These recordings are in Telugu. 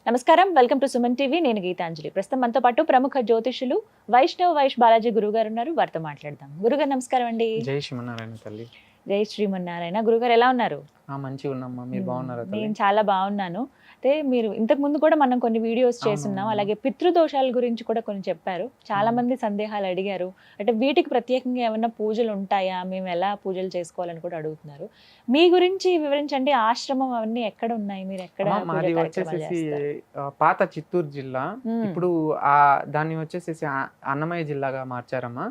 నమస్కారం, వెల్కమ్ టు సుమన్ టీవీ. నేను గీతాంజలి. ప్రస్తుతం మనతో పాటు ప్రముఖ జ్యోతిషులు వైష్ బాలాజీ గురువు గారు ఉన్నారు. వారితో మాట్లాడదాం. గురుగారు నమస్కారం అండి. జై శ్రీమన్నారాయణ తల్లి. జై శ్రీమన్నారాయణ. గురుగారు ఎలా ఉన్నారు? మంచిగా ఉన్నామ్మా, మీరు బాగున్నారా? నేను చాలా బాగున్నాను. అయితే మీరు ఇంతకు ముందు కూడా మనం కొన్ని వీడియోస్ చేస్తున్నాం, అలాగే పితృదోషాల గురించి కూడా కొన్ని చెప్పారు. చాలా మంది సందేహాలు అడిగారు. అంటే వీటికి ప్రత్యేకంగా ఏమైనా పూజలు ఉంటాయా, మేము ఎలా పూజలు చేసుకోవాలని కూడా అడుగుతున్నారు. మీ గురించి వివరించండి. ఆశ్రమం అవన్నీ ఎక్కడ ఉన్నాయి, మీరు ఎక్కడ? మాది వచ్చేసేసి పాత చిత్తూరు జిల్లా, ఇప్పుడు దాన్ని వచ్చేసేసి అన్నమయ్య జిల్లాగా మార్చారమ్మా.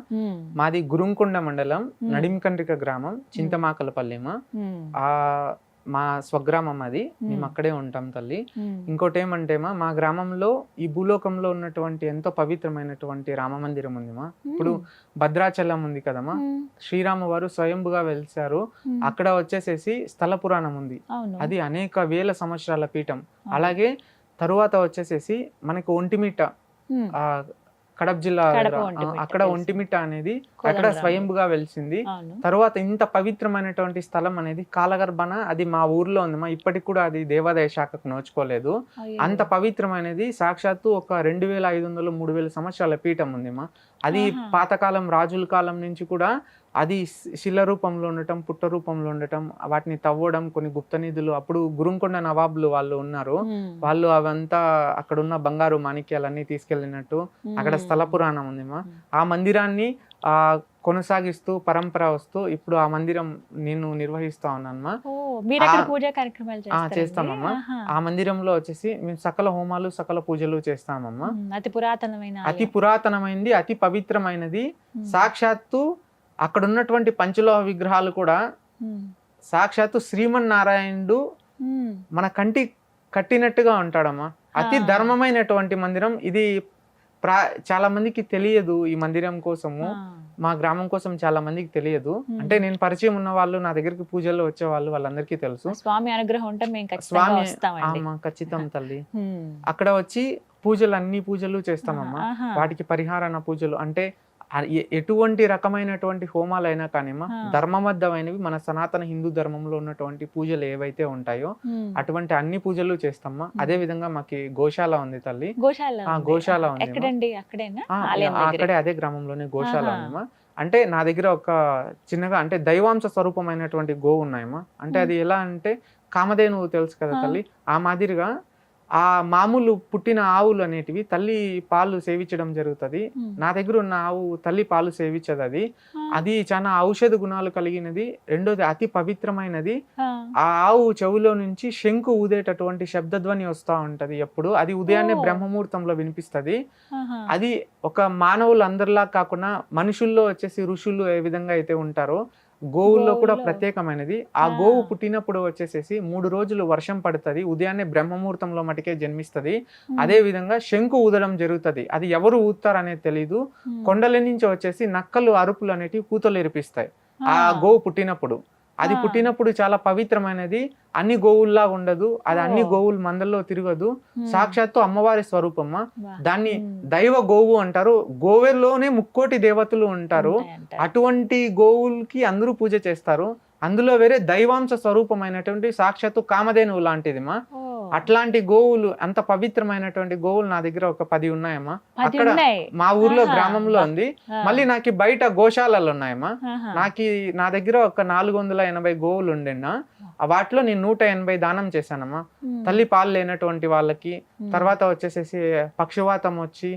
మాది గురుంకొండ మండలం, నడింకండ్రిక గ్రామం, చింతమాకలపల్లిమా. మా స్వగ్రామం అది, మేము అక్కడే ఉంటాం తల్లి. ఇంకోటి ఏమంటేమా, మా గ్రామంలో ఈ భూలోకంలో ఉన్నటువంటి ఎంతో పవిత్రమైనటువంటి రామ మందిరం ఉందిమా. ఇప్పుడు భద్రాచలం ఉంది కదమ్మా, శ్రీరామ వారు స్వయంభుగా వెలిసారు. అక్కడ వచ్చేసేసి స్థల పురాణం ఉంది, అది అనేక వేల సంవత్సరాల పీఠం. అలాగే తరువాత వచ్చేసేసి మనకి ఒంటిమిట్ట, కడప జిల్లా అక్కడ ఒంటిమిట్ట అనేది అక్కడ స్వయంభుగా వెలిసింది. తర్వాత ఇంత పవిత్రమైనటువంటి స్థలం అనేది కాలగర్భన, అది మా ఊర్లో ఉంది మా. ఇప్పటికి కూడా అది దేవాదాయ శాఖకు నోచుకోలేదు. అంత పవిత్రమైనది, సాక్షాత్తు ఒక 2500 3000 సంవత్సరాల పీఠం ఉంది మా. అది పాతకాలం రాజుల కాలం నుంచి కూడా అది శిల రూపంలో ఉండటం, పుట్ట రూపంలో ఉండటం, వాటిని తవ్వడం, కొన్ని గుప్త నిధులు. అప్పుడు గురుంకొండ నవాబులు వాళ్ళు ఉన్నారు, వాళ్ళు అవంతా అక్కడ ఉన్న బంగారు మాణిక్యాలన్నీ తీసుకెళ్ళినట్టు అక్కడ స్థల పురాణం ఉంది మా. ఆ మందిరాన్ని కొనసాగిస్తూ పరంపర వస్తూ ఇప్పుడు ఆ మందిరం నేను నిర్వహిస్తా ఉన్నానమ్మా. చేస్తామమ్మా. ఆ మందిరంలో వచ్చేసి మేము సకల హోమాలు, సకల పూజలు చేస్తామమ్మా. అతి పురాతనమైనది, అతి పవిత్రమైనది. సాక్షాత్తు అక్కడ ఉన్నటువంటి పంచలోహ విగ్రహాలు కూడా సాక్షాత్తు శ్రీమన్నారాయణుడు మన కంటి కట్టినట్టుగా ఉంటాడమ్మా. అతి ధర్మమైనటువంటి మందిరం ఇది. చాలా మందికి తెలియదు ఈ మందిరం కోసము, మా గ్రామం కోసం చాలా మందికి తెలియదు. అంటే నేను పరిచయం ఉన్న వాళ్ళు, నా దగ్గరికి పూజల్లో వచ్చే వాళ్ళు, వాళ్ళందరికీ తెలుసు. స్వామి అనుగ్రహం ఉంటే ఖచ్చితం తల్లి. అక్కడ వచ్చి పూజలు, అన్ని పూజలు చేస్తామమ్మా. వాటికి పరిహారణ పూజలు అంటే ఎటువంటి రకమైనటువంటి హోమాలైనా కానిమ్మా, ధర్మబద్ధమైనవి, మన సనాతన హిందూ ధర్మంలో ఉన్నటువంటి పూజలు ఏవైతే ఉంటాయో అటువంటి అన్ని పూజలు చేస్తామా. అదే విధంగా మాకి గోశాల ఉంది తల్లి. గోశాల ఉంది అక్కడే, అదే గ్రామంలోనే గోశాల ఉందమ్మా. అంటే నా దగ్గర ఒక చిన్నగా అంటే దైవాంశ స్వరూపమైనటువంటి గోవు ఉన్నాయమ్మా. అంటే అది ఎలా అంటే కామధేనువు తెలుసు కదా తల్లి, ఆ మాదిరిగా ఆ మామూలు పుట్టిన ఆవులు అనేటివి తల్లి పాలు సేవించడం జరుగుతుంది. నా దగ్గర ఉన్న ఆవు తల్లి పాలు సేవించదు. అది చాలా ఔషధ గుణాలు కలిగినది. రెండోది అతి పవిత్రమైనది. ఆ ఆవు చెవులో నుంచి శంకు ఊదేటటువంటి శబ్దధ్వని వస్తూ ఉంటది ఎప్పుడు. అది ఉదయాన్నే బ్రహ్మముహూర్తంలో వినిపిస్తుంది. అది ఒక మానవులు అందరిలా కాకుండా మనుషుల్లో వచ్చేసి ఋషులు ఏ విధంగా అయితే ఉంటారో గోవుల్లో కూడా ప్రత్యేకమైనది. ఆ గోవు పుట్టినప్పుడు వచ్చేసేసి 3 రోజులు వర్షం పడుతుంది, ఉదయాన్నే బ్రహ్మముహూర్తంలో మటుకే జన్మిస్తుంది. అదే విధంగా శంకు ఊదడం జరుగుతుంది. అది ఎవరు ఊదుతారు అనేది తెలీదు. కొండల నుంచి వచ్చేసి నక్కలు అరుపులు అనేటివి కూతలు ఎరిపిస్తాయి ఆ గోవు పుట్టినప్పుడు. అది పుట్టినప్పుడు చాలా పవిత్రమైనది. అన్ని గోవుల్లా ఉండదు, అది అన్ని గోవుల మందల్లో తిరగదు. సాక్షాత్తు అమ్మవారి స్వరూపమ్మా. దాన్ని దైవ గోవు అంటారు. గోవెల్లోనే 3,000,000 దేవతలు ఉంటారు. అటువంటి గోవులకి అందరూ పూజ చేస్తారు. అందులో వేరే దైవాంశ స్వరూపమైనటువంటి సాక్షాత్తు కామధేనువు లాంటిదిమా. అట్లాంటి గోవులు, అంత పవిత్రమైనటువంటి గోవులు నా దగ్గర ఒక 10 ఉన్నాయమ్మా. అక్కడ మా ఊర్లో గ్రామంలో ఉంది. మళ్ళీ నాకు బయట గోశాలలు ఉన్నాయమ్మా. నా దగ్గర ఒక 480 గోవులు ఉండేనా. వాటిలో నేను 180 దానం చేశానమ్మా. తల్లి పాలు లేనటువంటి వాళ్ళకి, తర్వాత వచ్చేసేసి పక్షవాతం వచ్చి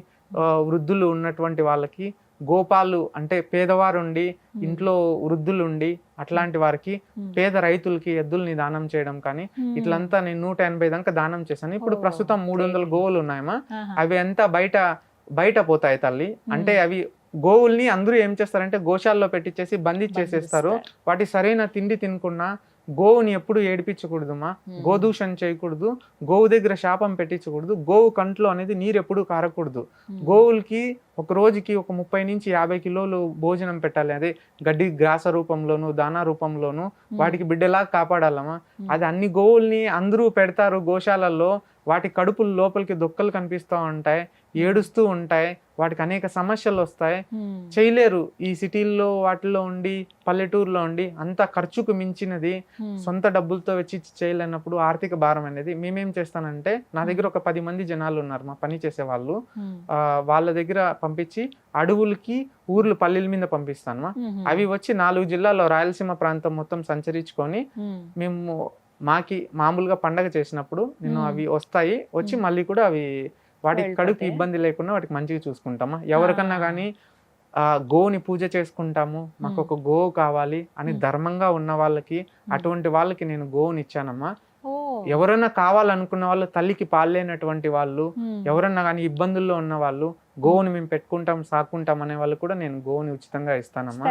వృద్ధులు ఉన్నటువంటి వాళ్ళకి, గోపాలు అంటే పేదవారు ఉండి ఇంట్లో వృద్ధులు ఉండి అట్లాంటి వారికి, పేద రైతులకి ఎద్దుల్ని దానం చేయడం కానీ ఇట్లంతా నేను 180 దాకా దానం చేశాను. ఇప్పుడు ప్రస్తుతం 300 గోవులు ఉన్నాయమ్మా. అవి అంతా బయట పోతాయి తల్లి. అంటే అవి గోవుల్ని అందరూ ఏం చేస్తారంటే గోశాలలో పెట్టించేసి బంధించేసేస్తారు. వాటి సరైన తిండి తినకుండా గోవుని ఎప్పుడు ఏడిపించకూడదుమా. గోదూషణ చేయకూడదు, గోవు దగ్గర శాపం పెట్టించకూడదు, గోవు కంట్లో అనేది నీరు ఎప్పుడు కారకూడదు. గోవులకి ఒక రోజుకి ఒక 30 నుంచి 50 కిలోలు భోజనం పెట్టాలి. అదే గడ్డి గ్రాస రూపంలోను దానా రూపంలోను వాటికి బిడ్డలా కాపాడాలమ్మా. అది అన్ని గోవుల్ని అందరూ పెడతారు గోశాలల్లో, వాటి కడుపులు లోపలికి దొక్కలు కనిపిస్తూ ఉంటాయి, ఏడుస్తూ ఉంటాయి, వాటికి అనేక సమస్యలు వస్తాయి, చేయలేరు. ఈ సిటీల్లో వాటిల్లో ఉండి పల్లెటూరులో ఉండి అంత ఖర్చుకు మించినది సొంత డబ్బులతో వచ్చి చేయలేనప్పుడు ఆర్థిక భారం అనేది మేమేం చేస్తానంటే, నా దగ్గర ఒక 10 మంది జనాలు ఉన్నారు మా పని చేసే వాళ్ళు, వాళ్ళ దగ్గర పంపించి అడవులకి ఊర్లు పల్లెల మీద పంపిస్తాను. అవి వచ్చి 4 జిల్లాల్లో రాయలసీమ ప్రాంతం మొత్తం సంచరించుకొని మేము మామూలుగా పండగ చేసినప్పుడు నేను అవి వస్తాయి, వచ్చి మళ్ళీ కూడా అవి వాటికి కడుపు ఇబ్బంది లేకుండా వాటికి మంచిగా చూసుకుంటామా. ఎవరికన్నా కానీ గోవుని పూజ చేసుకుంటాము, మాకు ఒక గోవు కావాలి అని ధర్మంగా ఉన్న వాళ్ళకి, అటువంటి వాళ్ళకి నేను గోవుని ఇచ్చానమ్మా. ఎవరైనా కావాలనుకున్న వాళ్ళు, తల్లికి పాలేనటువంటి వాళ్ళు, ఎవరన్నా కానీ ఇబ్బందుల్లో ఉన్న వాళ్ళు, గోవుని మేము పెట్టుకుంటాం సాకుంటాం అనే వాళ్ళు కూడా నేను గోవుని ఉచితంగా ఇస్తానమ్మా.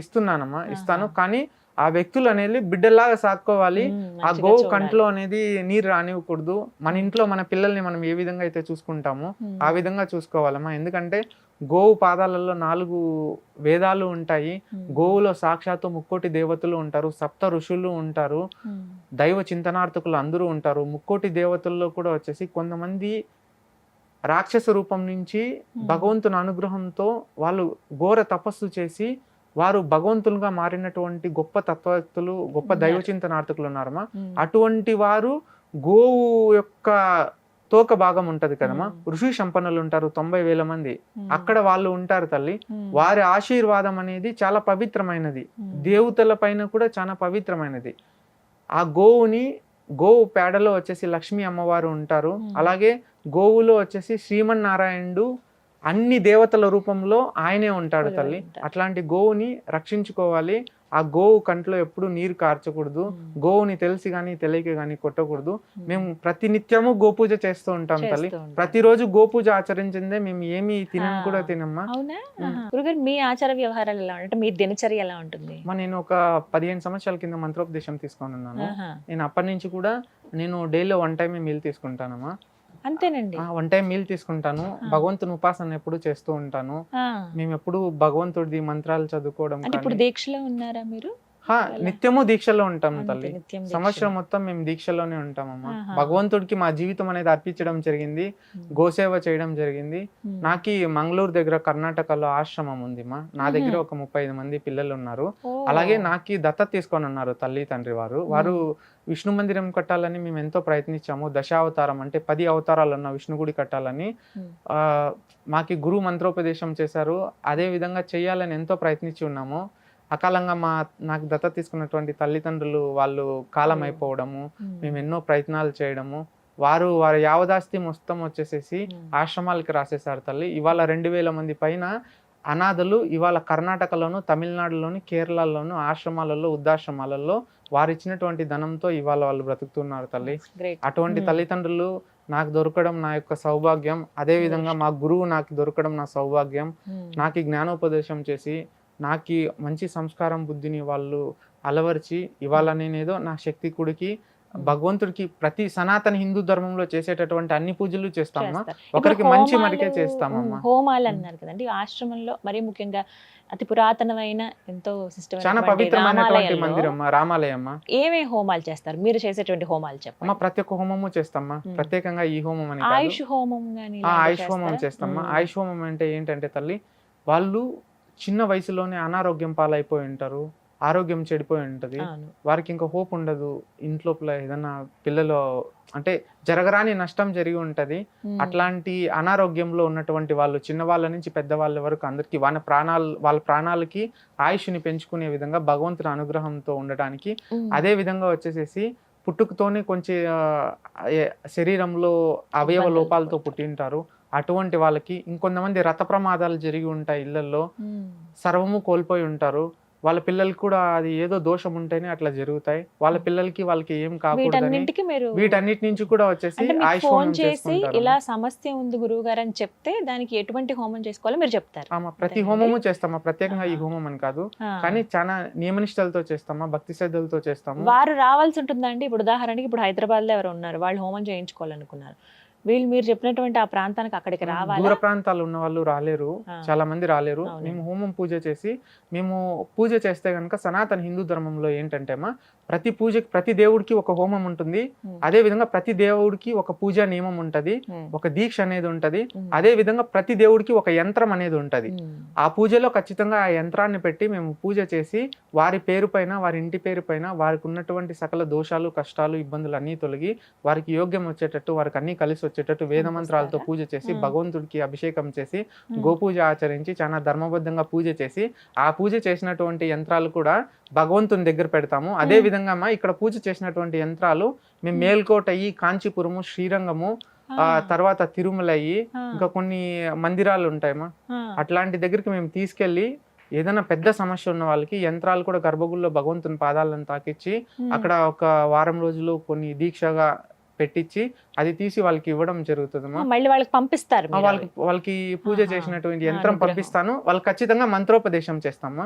ఇస్తున్నానమ్మా, ఇస్తాను. కానీ ఆ వ్యక్తులు అనేది బిడ్డలాగా సాక్కోవాలి. ఆ గోవు కంట్లో అనేది నీరు రానివ్వకూడదు. మన ఇంట్లో మన పిల్లల్ని మనం ఏ విధంగా అయితే చూసుకుంటామో ఆ విధంగా చూసుకోవాలమ్మా. ఎందుకంటే గోవు పాదాలలో 4 వేదాలు ఉంటాయి. గోవులో సాక్షాత్తు 3 దేవతలు ఉంటారు, 7 ఋషులు ఉంటారు, దైవ చింతనార్థకులు అందరూ ఉంటారు. 3 దేవతల్లో కూడా వచ్చేసి కొంతమంది రాక్షస రూపం నుంచి భగవంతుని అనుగ్రహంతో వాళ్ళు ఘోర తపస్సు చేసి వారు భగవంతులుగా మారినటువంటి గొప్ప తత్వవేత్తలు, గొప్ప దైవ చింతనార్థకులు ఉన్నారమ్మా. అటువంటి వారు గోవు యొక్క తోక భాగం ఉంటది కదమ్మా, ఋషి సంపన్నులు ఉంటారు 90,000 మంది, అక్కడ వాళ్ళు ఉంటారు తల్లి. వారి ఆశీర్వాదం అనేది చాలా పవిత్రమైనది, దేవతల పైన కూడా చాలా పవిత్రమైనది. ఆ గోవు పేడలో వచ్చేసి లక్ష్మీ అమ్మవారు ఉంటారు. అలాగే గోవులో వచ్చేసి శ్రీమన్నారాయణుడు అన్ని దేవతల రూపంలో ఆయనే ఉంటాడు తల్లి. అట్లాంటి గోవుని రక్షించుకోవాలి. ఆ గోవు కంట్లో ఎప్పుడు నీరు కార్చకూడదు, గోవుని తెలిసి గాని తెలియక గాని కొట్టకూడదు. మేము ప్రతి నిత్యము గోపూజ చేస్తూ ఉంటాం తల్లి. ప్రతిరోజు గోపూజ ఆచరించిందే మేము ఏమి కూడా తినమ్మా. మీ ఆచార వ్యవహారాలు ఎలా అంటే మీ దినచర్య ఎలా ఉంటుంది? నేను ఒక 15 సంవత్సరాల కింద మంత్రోపదేశం తీసుకొని ఉన్నాను. నేను అప్పటి నుంచి కూడా నేను డైలీ 1 టైం మీల్ తీసుకుంటానమ్మా. అంతేనండి, 1 టైం మీల్ తీసుకుంటాను. భగవంతుని ఉపాసన ఎప్పుడు చేస్తూ ఉంటాను. మేము ఎప్పుడు భగవంతుడి మంత్రాలు చదువుకోవడం. ఇప్పుడు దీక్షలో ఉన్నారా మీరు? నిత్యము దీక్షలో ఉంటాం తల్లి. సంవత్సరం మొత్తం మేము దీక్షలోనే ఉంటామమ్మా. భగవంతుడికి మా జీవితం అనేది అర్పించడం జరిగింది, గోసేవ చేయడం జరిగింది. నాకు మంగళూరు దగ్గర కర్ణాటకలో ఆశ్రమం ఉంది మా. నా దగ్గర ఒక 35 మంది పిల్లలు ఉన్నారు. అలాగే నాకు దత్తత తీసుకొని ఉన్నారు తల్లి తండ్రి వారు విష్ణు మందిరం కట్టాలని మేము ఎంతో ప్రయత్నించాము. దశావతారం అంటే 10 అవతారాలు ఉన్న విష్ణు గుడి కట్టాలని మాకి గురువు మంత్రోపదేశం చేశారు. అదే విధంగా చేయాలని ఎంతో ప్రయత్నించి ఉన్నాము. అకాలంగా నాకు దత్తత తీసుకున్నటువంటి తల్లిదండ్రులు వాళ్ళు కాలం అయిపోవడము, మేము ఎన్నో ప్రయత్నాలు చేయడము, వారి యావదాస్తి మొత్తం వచ్చేసేసి ఆశ్రమాలకి రాసేశారు తల్లి. ఇవాళ 2,000 మంది పైన అనాథలు ఇవాళ కర్ణాటకలోను, తమిళనాడులోని, కేరళలోను ఆశ్రమాలలో, వృద్ధాశ్రమాలలో వారు ఇచ్చినటువంటి ధనంతో ఇవాళ వాళ్ళు బ్రతుకుతున్నారు తల్లి. అటువంటి తల్లిదండ్రులు నాకు దొరకడం నా యొక్క సౌభాగ్యం. అదే విధంగా మా గురువు నాకు దొరకడం నా సౌభాగ్యం. నాకు జ్ఞానోపదేశం చేసి నాకు మంచి సంస్కారం బుద్ధిని వాళ్ళు అలవర్చి ఇవాళ నేనేదో నా శక్తి కుడికి భగవంతుడికి ప్రతి సనాతన హిందూ ధర్మంలో చేసేటటువంటి అన్ని పూజలు చేస్తామమ్మా. ఒకరికి మంచి మరికే చేస్తామమ్మా. హోమాలు అన్నారు కదండి ఆశ్రమంలో, మరి ముఖ్యంగా అతి పురాతనమైన ఎంతో చాలా పవిత్రమైనటువంటి మందిరం రామాలయమ్మ. ఏమేమి హోమాలు చేస్తారు? మీరు చేసేటువంటి హోమాలు చెప్పమ్మా. ప్రతి ఒక్క హోమము చేస్తామా. ప్రత్యేకంగా ఈ హోమం అని ఆయుష్ హోమం గాని ఆయుష్ హోమం చేస్తామా. ఆయుష్ హోమం అంటే ఏంటంటే తల్లి, వాళ్ళు చిన్న వయసులోనే అనారోగ్యం పాలైపోయి ఉంటారు, ఆరోగ్యం చెడిపోయి ఉంటది, వారికి ఇంకా హోప్ ఉండదు. ఇంట్లో ఏదన్నా పిల్లలు అంటే జరగరాని నష్టం జరిగి ఉంటది. అట్లాంటి అనారోగ్యంలో ఉన్నటువంటి వాళ్ళు చిన్నవాళ్ళ నుంచి పెద్దవాళ్ళ వరకు అందరికి వాళ్ళ ప్రాణాలకి ఆయుష్ని పెంచుకునే విధంగా భగవంతుని అనుగ్రహంతో ఉండటానికి, అదే విధంగా వచ్చేసేసి పుట్టుకతోనే కొంచెం శరీరంలో అవయవ లోపాలతో పుట్టింటారు. అటువంటి వాళ్ళకి, ఇంకొంతమంది రథ ప్రమాదాలు జరిగి ఉంటాయి, ఇళ్లలో సర్వము కోల్పోయి ఉంటారు. వాళ్ళ పిల్లలకి కూడా అది ఏదో దోషం ఉంటేనే అట్లా జరుగుతాయి. వాళ్ళ పిల్లలకి వాళ్ళకి ఏం కాకూడదని వీటన్నిటి నుంచి కూడా వచ్చేసి ఆయుష్ హోమం చేసుకుంటారు. ఇలా సమస్య ఉంది గురువు గారు అని చెప్తే దానికి ఎటువంటి హోమం చేసుకోవాలో మీరు చెప్తారు. ప్రతి హోమము చేస్తామా, ప్రత్యేకంగా ఈ హోమం అని కాదు, కానీ చాలా నియమనిష్టలతో చేస్తామా, భక్తి శ్రద్ధలతో చేస్తాము. వారు రావాల్సి ఉంటుందండి. ఇప్పుడు ఉదాహరణకి ఇప్పుడు హైదరాబాద్ లో ఎవరు ఉన్నారు, వాళ్ళు హోమం చేయించుకోవాలనుకున్నారు, వీళ్ళు మీరు చెప్పినటువంటి ఆ ప్రాంతానికి అక్కడికి రావాలి. దూర ప్రాంతాలు ఉన్న వాళ్ళు రాలేరు, చాలా మంది రాలేరు. అవును. మేము హోమం పూజ చేసి మేము పూజ చేస్తే కనుక సనాతన హిందూ ధర్మంలో ఏంటంటే ప్రతి పూజకి ప్రతి దేవుడికి ఒక హోమం ఉంటుంది, అదే విధంగా ప్రతి దేవుడికి ఒక పూజా నియమం ఉంటది, ఒక దీక్ష అనేది ఉంటది, అదే విధంగా ప్రతి దేవుడికి ఒక యంత్రం అనేది ఉంటది. ఆ పూజలో ఖచ్చితంగా ఆ యంత్రాన్ని పెట్టి మేము పూజ చేసి వారి పేరు పైన, వారి ఇంటి పేరు పైన వారికి ఉన్నటువంటి సకల దోషాలు, కష్టాలు, ఇబ్బందులు అన్నీ తొలగి వారికి యోగ్యం వచ్చేటట్టు, వారికి అన్ని కలిసి వచ్చేటట్టు వేద మంత్రాలతో పూజ చేసి భగవంతుడికి అభిషేకం చేసి గోపూజ ఆచరించి చాలా ధర్మబద్ధంగా పూజ చేసి ఆ పూజ చేసినటువంటి యంత్రాలు కూడా భగవంతుని దగ్గర పెడతాము. అదే విధంగా ఇక్కడ పూజ చేసినటువంటి యంత్రాలు మేము మేల్కోట అయ్యి, కాంచీపురము, శ్రీరంగము, ఆ తర్వాత తిరుమల అయ్యి, ఇంకా కొన్ని మందిరాలు ఉంటాయమ్మా, అట్లాంటి దగ్గరికి మేము తీసుకెళ్లి ఏదైనా పెద్ద సమస్య ఉన్న వాళ్ళకి యంత్రాలు కూడా గర్భగుడిలో భగవంతుని పాదాలను తాకిచ్చి అక్కడ ఒక వారం రోజులు కొన్ని దీక్షగా పెట్టించి అది తీసి వాళ్ళకి ఇవ్వడం జరుగుతుందమ్మా. మళ్ళీ వాళ్ళకి పంపిస్తారు. వాళ్ళకి పూజ చేసినటువంటి యంత్రం పంపిస్తాను. వాళ్ళకి ఖచ్చితంగా మంత్రోపదేశం చేస్తామా.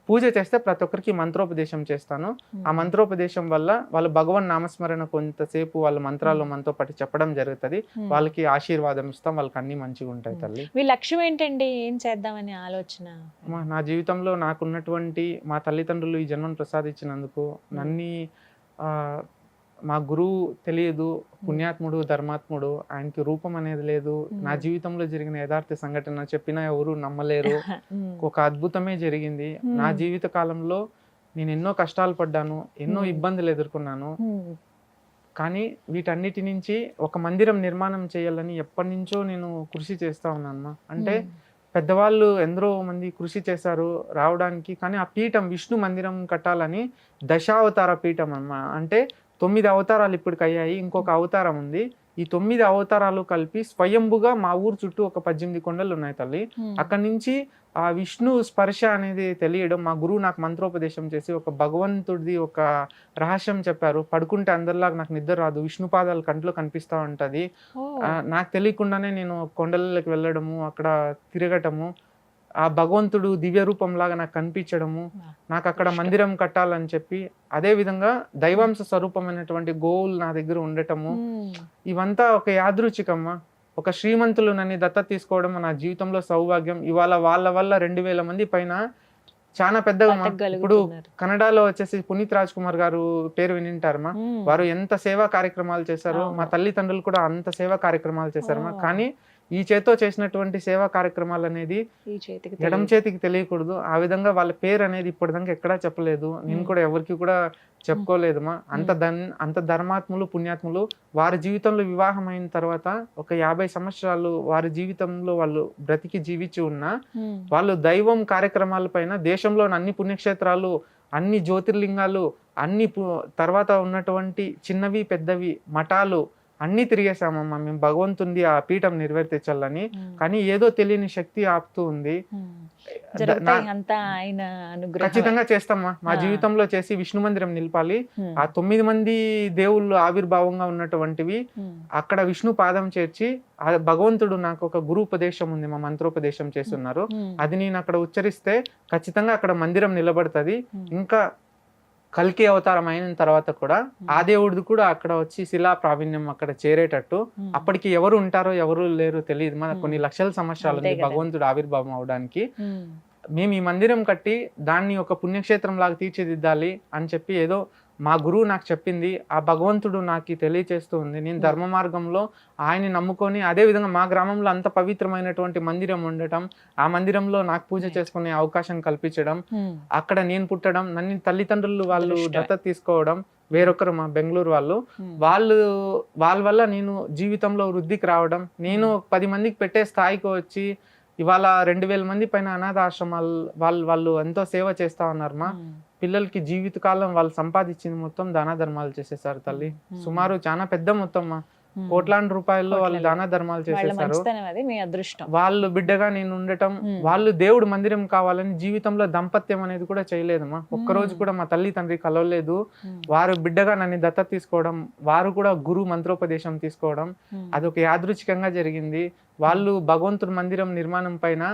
పూజ చేస్తే ప్రతి ఒక్కరికి మంత్రోపదేశం చేస్తాను. ఆ మంత్రోపదేశం వల్ల వాళ్ళు భగవన్ నామస్మరణ కొంతసేపు వాళ్ళ మంత్రాలు మనతో పాటు చెప్పడం జరుగుతుంది. వాళ్ళకి ఆశీర్వాదం ఇస్తాం, వాళ్ళకి అన్ని మంచిగా ఉంటాయి తల్లి. మీ లక్ష్యం ఏంటండి? ఏం చేద్దామని ఆలోచన? నా జీవితంలో నాకున్నటువంటి మా తల్లిదండ్రులు ఈ జన్మను ప్రసాదించినందుకు నన్ని మా గురువు తెలియదు, పుణ్యాత్ముడు, ధర్మాత్ముడు, ఆయనకి రూపం అనేది లేదు. నా జీవితంలో జరిగిన యథార్థ సంఘటన చెప్పినా ఎవరు నమ్మలేరు. ఒక అద్భుతమే జరిగింది నా జీవిత కాలంలో. నేను ఎన్నో కష్టాలు పడ్డాను, ఎన్నో ఇబ్బందులు ఎదుర్కొన్నాను. కానీ వీటన్నిటి నుంచి ఒక మందిరం నిర్మాణం చేయాలని ఎప్పటి నుంచో నేను కృషి చేస్తా ఉన్నాను. అంటే పెద్దవాళ్ళు ఎందరో మంది కృషి చేశారు రావడానికి, కానీ ఆ పీఠం విష్ణు మందిరం కట్టాలని దశావతార పీఠం అంటే 9 అవతారాలు ఇప్పటికి అయ్యాయి, ఇంకొక అవతారం ఉంది. ఈ 9 అవతారాలు కలిపి స్వయంభుగా మా ఊరు చుట్టూ ఒక 18 కొండలు ఉన్నాయి తల్లి. అక్కడి నుంచి ఆ విష్ణు స్పర్శ అనేది తెలియడం, మా గురువు నాకు మంత్రోపదేశం చేసి ఒక భగవంతుడిది ఒక రహస్యం చెప్పారు. పడుకుంటే అందరిలాగా నాకు నిద్ర రాదు, విష్ణు పాదాలు కంట్లో కనిపిస్తూ ఉంటుంది. నాకు తెలియకుండానే నేను కొండలకి వెళ్ళడము, అక్కడ తిరగటము, ఆ భగవంతుడు దివ్య రూపంలాగా నాకు కనిపించడము, నాకు అక్కడ మందిరం కట్టాలని చెప్పి, అదే విధంగా దైవాంశ స్వరూపమైనటువంటి గోవులు నా దగ్గర ఉండటము, ఇవంతా ఒక యాదృచ్ఛికమ్మ. ఒక శ్రీమంతులు నన్ను దత్తత తీసుకోవడం నా జీవితంలో సౌభాగ్యం. ఇవాళ వాళ్ళ వల్ల 2000 మంది పైన చాలా పెద్దగా. ఇప్పుడు కన్నడలో వచ్చేసి పునీత్ రాజ్ కుమార్ గారు పేరు వినింటారమ్మా. వారు ఎంత సేవా కార్యక్రమాలు చేశారు, మా తల్లిదండ్రులు కూడా అంత సేవా కార్యక్రమాలు చేశారమ్మా. కానీ ఈ చేతితో చేసినటువంటి సేవా కార్యక్రమాలు అనేది ఎడం చేతికి తెలియకూడదు. ఆ విధంగా వాళ్ళ పేరు అనేది ఇప్పటిదాకా ఎక్కడా చెప్పలేదు, నేను కూడా ఎవరికి కూడా చెప్పుకోలేదమ్మా. అంత ధర్మాత్ములు, పుణ్యాత్ములు. వారి జీవితంలో వివాహం అయిన తర్వాత ఒక 50 సంవత్సరాలు వారి జీవితంలో వాళ్ళు బ్రతికి జీవించి ఉన్నా, వాళ్ళు దైవం కార్యక్రమాల పైన దేశంలోని అన్ని పుణ్యక్షేత్రాలు, అన్ని జ్యోతిర్లింగాలు, అన్ని తర్వాత ఉన్నటువంటి చిన్నవి పెద్దవి మఠాలు అన్నీ తిరిగేసామమ్మా మేము భగవంతుని ఆ పీఠం నెరవేర్చాలని. కానీ ఏదో తెలియని శక్తి ఆపుతూ ఉంది. ఖచ్చితంగా చేస్తామా. మా జీవితంలో చేసి విష్ణు మందిరం నిలపాలి. ఆ 9 మంది దేవుళ్ళు ఆవిర్భావంగా ఉన్నటువంటివి అక్కడ విష్ణు పాదం చేర్చి, ఆ భగవంతుడు నాకు ఒక గురు ఉపదేశం ఉంది, మా మంత్రోపదేశం చేస్తున్నారు, అది నేను అక్కడ ఉచ్చరిస్తే ఖచ్చితంగా అక్కడ మందిరం నిలబడుతుంది. ఇంకా కల్కి అవతారం అయిన తర్వాత కూడా ఆ దేవుడిది కూడా అక్కడ వచ్చి శిలా ప్రావీణ్యం అక్కడ చేరేటట్టు, అప్పటికి ఎవరు ఉంటారో ఎవరు లేరు తెలియదు, మన కొన్ని లక్షల సంవత్సరాలు ఉంది భగవంతుడు ఆవిర్భావం అవడానికి. మేము ఈ మందిరం కట్టి దాన్ని ఒక పుణ్యక్షేత్రం లాగా తీర్చిదిద్దాలి అని చెప్పి ఏదో మా గురువు నాకు చెప్పింది, ఆ భగవంతుడు నాకు తెలియచేస్తూ ఉంది. నేను ధర్మ మార్గంలో ఆయన్ని నమ్ముకొని, అదే విధంగా మా గ్రామంలో అంత పవిత్రమైనటువంటి మందిరం ఉండటం, ఆ మందిరంలో నాకు పూజ చేసుకునే అవకాశం కల్పించడం, అక్కడ నేను పుట్టడం, నన్ను తల్లిదండ్రులు వాళ్ళు దత్తత తీసుకోవడం, వేరొకరు మా బెంగళూరు వాళ్ళ వల్ల నేను జీవితంలో వృద్ధికి రావడం, నేను 10 మందికి పెట్టే స్థాయికి వచ్చి ఇవాళ 2000 మంది పైన అనాథ ఆశ్రమాలు వాళ్ళు ఎంతో సేవ చేస్తా ఉన్నారు. మా పిల్లలకి జీవితకాలం వాళ్ళు సంపాదించింది మొత్తం దాన ధర్మాలు చేసేసారు తల్లి. సుమారు చాలా పెద్ద మొత్తం, కోట్లాది రూపాయల్లో వాళ్ళు దాన ధర్మాలు చేసేసారు. వాళ్ళు బిడ్డగా నేను ఉండటం, వాళ్ళు దేవుడు మందిరం కావాలని జీవితంలో దంపత్యం అనేది కూడా చేయలేదమ్మా. ఒక్కరోజు కూడా మా తల్లి తండ్రి కలవలేదు. వారు బిడ్డగా నన్ను దత్తత తీసుకోవడం, వారు కూడా గురు మంత్రోపదేశం తీసుకోవడం, అదొక యాదృచ్ఛికంగా జరిగింది. వాళ్ళు భగవంతుడి మందిరం నిర్మాణం పైన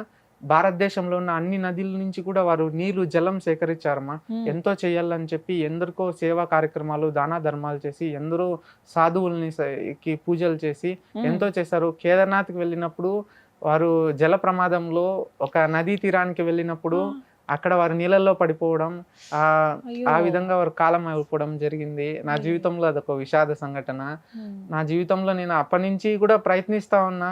భారతదేశంలో ఉన్న అన్ని నదుల నుంచి కూడా వారు నీళ్లు జలం సేకరించారమ్మా. ఉమ్, ఎంతో చేయాలని చెప్పి ఎందరికో సేవా కార్యక్రమాలు దాన ధర్మాలు చేసి ఎందరో సాధువుల్ని కి పూజలు చేసి ఉమ్, ఎంతో చేశారు. కేదార్నాథ్కి వెళ్ళినప్పుడు వారు జల ప్రమాదంలో ఒక నదీ తీరానికి వెళ్ళినప్పుడు అక్కడ వారు నీళ్ళల్లో పడిపోవడం, ఆ అయ్యో. ఆ విధంగా వారు కాలం అయిపోవడం జరిగింది. నా అయ్యో. జీవితంలో అదొక విషాద సంఘటన. ఉమ్, నా జీవితంలో నేను అప్పటి నుంచి కూడా ప్రయత్నిస్తా ఉన్నా.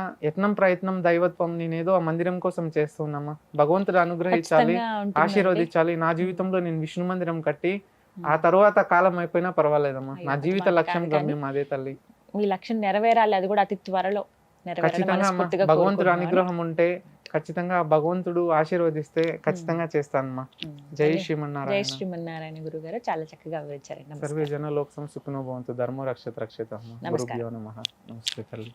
ప్రయత్నం దైవత్వం, నేనేదో ఆ మందిరం కోసం చేస్తున్నామా. భగవంతుడు అనుగ్రహించాలి, ఖచ్చితంగా ఉంటుందండి. ఆశీర్వదించాలి. నా జీవితంలో నేను విష్ణు మందిరం కట్టి ఆ తర్వాత కాలం అయిపోయినా పర్వాలేదమ్మా. అయ్యో, నా అది జీవిత మాకు లక్ష్యం కాదు కానీ గమ్యం అదే తల్లి. మీ లక్ష్యం నెరవేరాలి, అది కూడా అతి త్వరలో నెరవేరాలని ఖచ్చితంగా అమ్మా. మనస్ఫూర్తిగా భగవంతుడు కోరుకుంటున్నాను. అనుగ్రహం ఉంటే ఖచ్చితంగా భగవంతుడు ఆశీర్వదిస్తే ఖచ్చితంగా చేస్తానమ్మా. ఉమ్, జై జై శ్రీమన్నారాయణ. శ్రీమన్నారాయణ గురుగారు చాలా చక్కగా వివరించారండి. సర్వే జన లోక సుఖినో భవంతు. ధర్మో రక్షత రక్షిత. నమస్కారం. గురుభ్యో నమః. నమస్తే తల్లి.